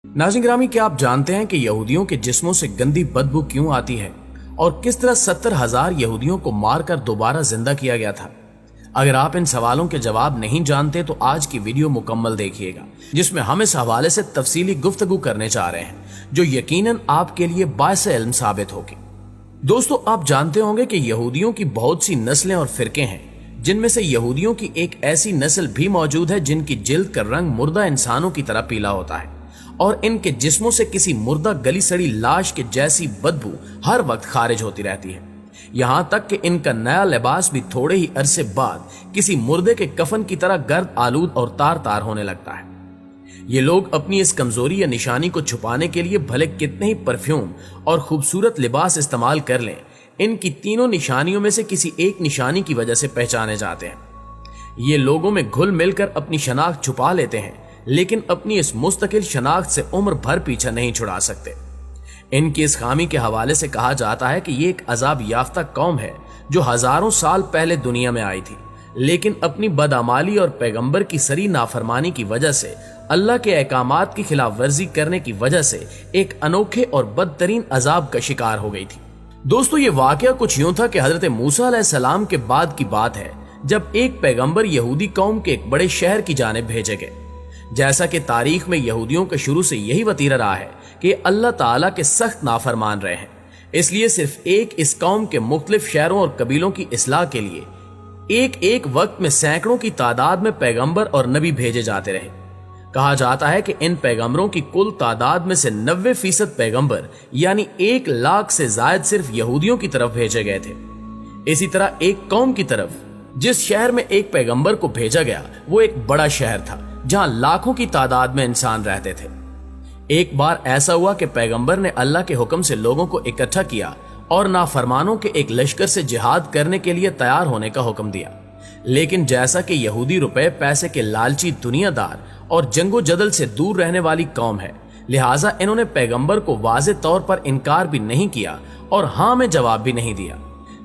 नाज़रीन गिरामी, क्या आप जानते हैं कि यहूदियों के जिस्मों से गंदी बदबू क्यों आती है और किस तरह 70,000 यहूदियों को मारकर दोबारा जिंदा किया गया था? अगर आप इन सवालों के जवाब नहीं जानते तो आज की वीडियो मुकम्मल देखिएगा, जिसमें हम इस हवाले से तफसीली गुफ्तगू करने जा रहे हैं जो यकीनन आपके लिए बाइस इल्म साबित होगी। दोस्तों, आप जानते होंगे कि यहूदियों की बहुत सी नस्लें और फिरके हैं, जिनमें से यहूदियों की एक ऐसी नस्ल भी मौजूद है जिनकी जिल्द का रंग मुर्दा इंसानों की तरह पीला होता है और इनके जिस्मों से किसी मुर्दा गली सड़ी लाश के जैसी बदबू हर वक्त खारिज होती रहती है। यहाँ तक कि इनका नया लिबास भी थोड़े ही अरसे बाद किसी मुर्दे के कफन की तरह गर्द आलूद और तार तार होने लगता है। ये लोग अपनी इस कमजोरी या निशानी को छुपाने के लिए भले कितने ही परफ्यूम और खूबसूरत लिबास इस्तेमाल कर लें, इनकी तीनों निशानियों में से किसी एक निशानी की वजह से पहचाने जाते हैं। ये लोगों में घुल मिलकर अपनी शनाख्त छुपा लेते हैं, लेकिन अपनी इस मुस्तकिल शनाख्त से उम्र भर पीछा नहीं छुड़ा सकते। इनकी इस खामी के हवाले से कहा जाता है कि ये एक अजाब याफ्ता कौम है जो हजारों साल पहले दुनिया में आई थी, लेकिन अपनी बदअमाली और पैगंबर की सरी नाफरमानी की वजह से, अल्लाह के अहकामात की खिलाफ वर्जी करने की वजह से एक अनोखे और बदतरीन अजाब का शिकार हो गई थी। दोस्तों, ये वाकया कुछ यूं था कि हजरत मूसा अलैहिस्सलाम के बाद की बात है, जब एक पैगंबर यहूदी कौम के एक बड़े शहर की जानिब भेजे गए। जैसा कि तारीख में यहूदियों का शुरू से यही वतीरा रहा है कि अल्लाह ताला के सख्त नाफरमान रहे हैं, इसलिए सिर्फ एक इस कौम के मुख्तलिफ शहरों और कबीलों की इस्लाह के लिए एक एक वक्त में सैकड़ों की तादाद में पैगंबर और नबी भेजे जाते रहे। कहा जाता है कि इन पैगंबरों की कुल तादाद में से 90% पैगंबर यानी 1 लाख से जायद सिर्फ यहूदियों की तरफ भेजे गए थे। इसी तरह एक कौम की तरफ जिस शहर में एक पैगंबर को भेजा गया वो एक बड़ा शहर था जहां लाखों की तादाद में इंसान रहते थे। एक बार ऐसा हुआ कि पैगंबर ने अल्लाह के हुक्म से लोगों को इकट्ठा किया और नाफरमानों के एक लश्कर से जिहाद करने के लिए तैयार होने का हुक्म दिया। लेकिन जैसा कि यहूदी रुपए पैसे के लालची दुनियादार और जंगो जदल से दूर रहने वाली कौम है, लिहाजा इन्होंने पैगंबर को वाज़े तौर पर इनकार भी नहीं किया और हाँ में जवाब भी नहीं दिया,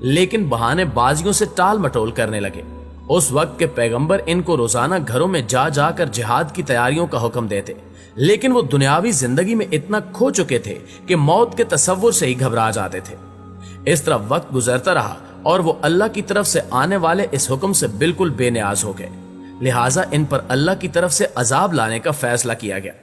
लेकिन बहाने बाजियों से टाल मटोल करने लगे। उस वक्त के पैगंबर इनको रोजाना घरों में जा जाकर जिहाद की तैयारियों का हुक्म देते, लेकिन वो दुनियावी जिंदगी में इतना खो चुके थे कि मौत के तसव्वुर से ही घबरा जाते थे। इस तरह वक्त गुजरता रहा और वो अल्लाह की तरफ से आने वाले इस हुक्म से बिल्कुल बेनियाज हो गए, लिहाजा इन पर अल्लाह की तरफ से अजाब लाने का फैसला किया गया।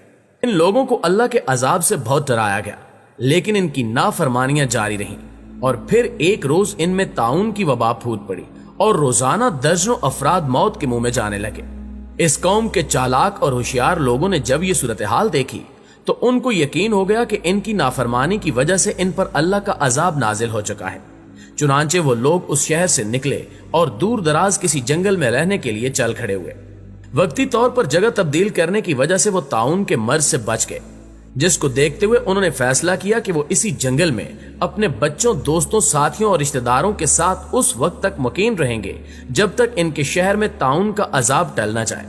इन लोगों को अल्लाह के अजाब से बहुत डराया गया, लेकिन इनकी नाफरमानियां जारी रहीं और फिर एक रोज इनमें ताउन की वबा फूट पड़ी और रोजाना दर्जनों अफराद मौत के मुंह में जाने लगे। इस कौम के चालाक और होशियार लोगों ने जब ये सूरत हाल देखी तो उनको यकीन हो गया कि इनकी नाफरमानी की वजह से इन पर अल्लाह का अजाब नाजिल हो चुका है। चुनांचे वो लोग उस शहर से निकले और दूर दराज किसी जंगल में रहने के लिए चल खड़े हुए। वक्ती तौर पर जगह तब्दील करने की वजह से वो ताउन के मर्ज से बच गए, जिसको देखते हुए उन्होंने फैसला किया कि वो इसी जंगल में अपने बच्चों, दोस्तों, साथियों और रिश्तेदारों के साथ उस वक्त तक मुकीम रहेंगे जब तक इनके शहर में ताउन का अजाब टल न जाए।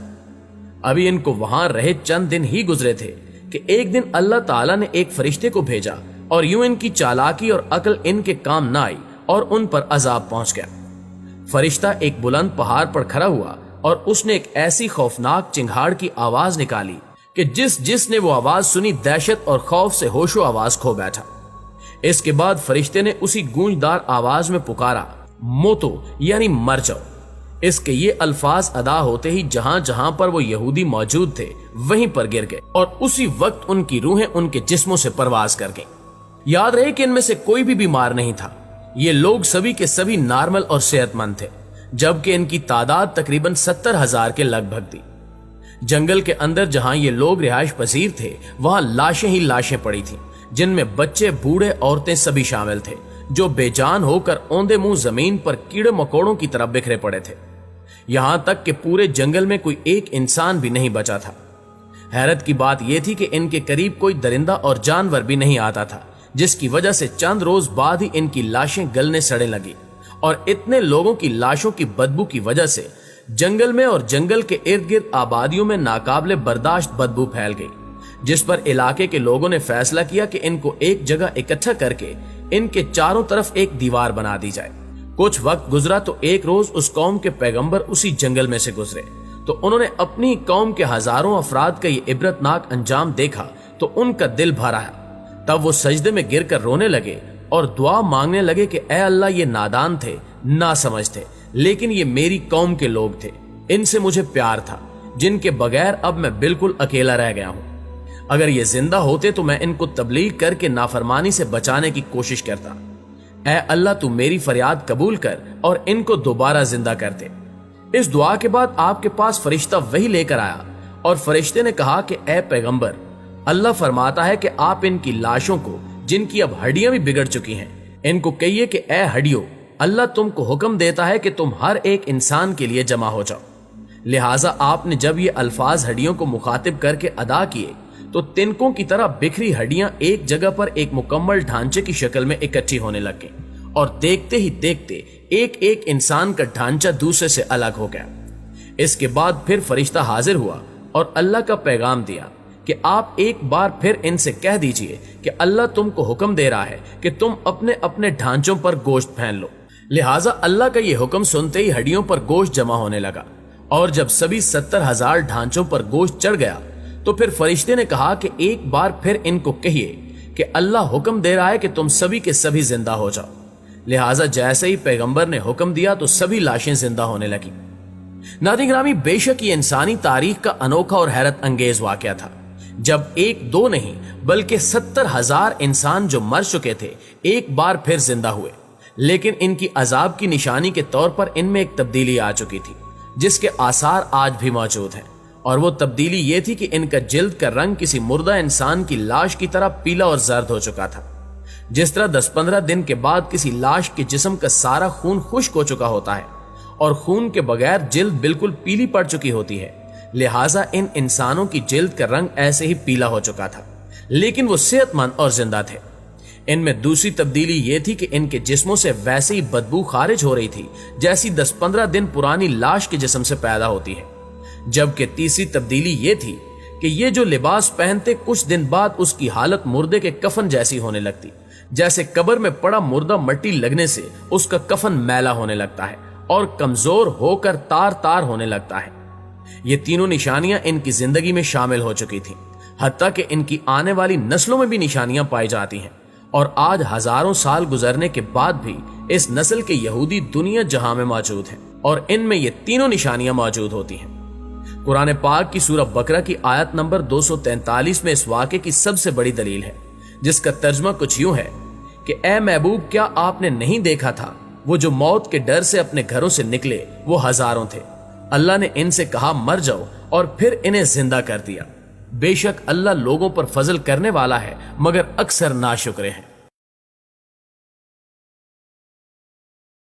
अभी इनको वहां रहे चंद दिन ही गुजरे थे कि एक दिन अल्लाह ताला ने एक फरिश्ते को भेजा और यूं इनकी चालाकी और अक्ल इनके काम न आई और उन पर अजाब पहुंच गया। फरिश्ता एक बुलंद पहाड़ पर खड़ा हुआ और उसने एक ऐसी खौफनाक चिंगाड़ की आवाज निकाली कि जिसने वो आवाज सुनी दहशत और खौफ से होशो आवाज खो बैठा। इसके बाद फरिश्ते ने उसी गूंजदार आवाज में पुकारा, मोतो यानी मर जाओ। इसके ये अल्फाज अदा होते ही जहां जहां पर वो यहूदी मौजूद थे वहीं पर गिर गए और उसी वक्त उनकी रूहें उनके जिस्मों से परवाज कर गईं। याद रहे कि इनमें से कोई भी बीमार नहीं था। ये लोग सभी के सभी नॉर्मल और सेहतमंद थे, जबकि इनकी तादाद तकरीबन 70,000 के लगभग थी। जंगल के अंदर जहां ये लोग रिहाइश पजीर थे वहां लाशें ही लाशें पड़ी थीं, जिनमें बच्चे, बूढ़े, औरतें सभी शामिल थे, जो बेजान होकर औंधे मुंह जमीन पर कीड़े मकोड़ों की तरफ बिखरे पड़े थे। यहां तक कि पूरे जंगल में कोई एक इंसान भी नहीं बचा था। हैरत की बात यह थी कि इनके करीब कोई दरिंदा और जानवर भी नहीं आता था, जिसकी वजह से चंद रोज बाद ही इनकी लाशें गलने सड़ने लगी और इतने लोगों की लाशों की बदबू की वजह से जंगल में और जंगल के इर्द गिर्द आबादियों में नाकाबिले बर्दाश्त बदबू फैल गई, जिस पर इलाके के लोगों ने फैसला किया कि इनको एक जगह इकट्ठा करके इनके चारों तरफ एक दीवार बना दी जाए। कुछ वक्त गुजरा तो एक रोज उस कौम के पैगंबर उसी जंगल में से गुजरे तो उन्होंने अपनी कौम के हजारों अफराद का ये इबरतनाक अंजाम देखा تو ان کا دل بھر آیا۔ تب وہ سجدے میں گر کر رونے لگے اور دعا مانگنے لگے کہ اے اللہ، یہ نادان تھے، نہ سمجھ تھے، لیکن یہ میری قوم کے لوگ تھے، ان سے مجھے پیار تھا، جن کے بغیر اب میں بالکل اکیلا رہ گیا ہوں۔ اگر یہ زندہ ہوتے تو میں ان کو تبلیغ کر کے نافرمانی سے بچانے کی کوشش کرتا۔ اے اللہ، تو میری فریاد قبول کر اور ان کو دوبارہ زندہ کر دے۔ اس دعا کے بعد آپ کے پاس فرشتہ وحی لے کر آیا اور فرشتے نے کہا کہ اے پیغمبر، اللہ فرماتا ہے کہ آپ ان کی لاشوں کو، جن کی اب ہڈیاں بھی بگڑ چکی ہیں، ان کو کہیے کہ اے ہڈیوں، اللہ تم کو حکم دیتا ہے کہ تم ہر ایک انسان کے لیے جمع ہو جاؤ۔ لہٰذا آپ نے جب یہ الفاظ ہڈیوں کو مخاطب کر کے ادا کیے تو تنکوں کی طرح بکھری ہڈیاں ایک جگہ پر ایک مکمل ڈھانچے کی شکل میں اکٹھی ہونے لگ گئیں، اور دیکھتے ہی دیکھتے ایک ایک انسان کا ڈھانچہ دوسرے سے الگ ہو گیا۔ اس کے بعد پھر فرشتہ حاضر ہوا اور اللہ کا پیغام دیا کہ آپ ایک بار پھر ان سے کہہ دیجئے کہ اللہ تم کو حکم دے رہا ہے کہ تم اپنے اپنے ڈھانچوں پر گوشت پھین لو۔ لہٰذا اللہ کا یہ حکم سنتے ہی ہڈیوں پر گوشت جمع ہونے لگا، اور جب سبھی 70,000 ڈھانچوں پر گوشت چڑھ گیا تو پھر فرشتے نے کہا کہ ایک بار پھر ان کو کہیے کہ اللہ حکم دے رہا ہے کہ تم سبھی کے سبھی زندہ ہو جاؤ۔ لہٰذا جیسے ہی پیغمبر نے حکم دیا تو سبھی لاشیں زندہ ہونے لگی۔ ناظرین گرامی، بے شک یہ انسانی تاریخ کا انوکھا اور حیرت انگیز واقعہ تھا، جب ایک دو نہیں بلکہ 70,000 انسان جو مر چکے تھے ایک بار پھر زندہ ہوئے۔ لیکن ان کی عذاب کی نشانی کے طور پر ان میں ایک تبدیلی آ چکی تھی، جس کے آثار آج بھی موجود ہیں، اور وہ تبدیلی یہ تھی کہ ان کا جلد کا رنگ کسی مردہ انسان کی لاش کی طرح پیلا اور زرد ہو چکا تھا۔ جس طرح 10-15 دن کے بعد کسی لاش کے جسم کا سارا خون خشک ہو چکا ہوتا ہے اور خون کے بغیر جلد بالکل پیلی پڑ چکی ہوتی ہے، لہٰذا ان انسانوں کی جلد کا رنگ ایسے ہی پیلا ہو چکا تھا، لیکن وہ صحت مند اور زندہ تھے۔ ان میں دوسری تبدیلی یہ تھی کہ ان کے جسموں سے ویسے ہی بدبو خارج ہو رہی تھی جیسی 10-15 دن پرانی لاش کے جسم سے پیدا ہوتی ہے۔ جبکہ تیسری تبدیلی یہ تھی کہ یہ جو لباس پہنتے کچھ دن بعد اس کی حالت مردے کے کفن جیسی ہونے لگتی، جیسے قبر میں پڑا مردہ مٹی لگنے سے اس کا کفن میلا ہونے لگتا ہے اور کمزور ہو کر تار تار ہونے لگتا ہے۔ یہ تینوں نشانیاں ان کی زندگی میں شامل ہو چکی تھیں، حتیٰ کہ ان کی آنے والی نسلوں میں بھی نشانیاں پائی جاتی ہیں، اور آج ہزاروں سال گزرنے کے بعد بھی اس نسل کے یہودی دنیا جہاں میں موجود ہیں اور ان میں یہ تینوں نشانیاں موجود ہوتی ہیں۔ قرآن پاک کی سورہ بقرہ کی آیت نمبر 243 میں اس واقعے کی سب سے بڑی دلیل ہے، جس کا ترجمہ کچھ یوں ہے کہ اے محبوب، کیا آپ نے نہیں دیکھا تھا وہ جو موت کے ڈر سے اپنے گھروں سے نکلے وہ ہزاروں تھے، اللہ نے ان سے کہا مر جاؤ اور پھر انہیں زندہ کر دیا۔ بے شک اللہ لوگوں پر فضل کرنے والا ہے، مگر اکثر ناشکرے ہیں۔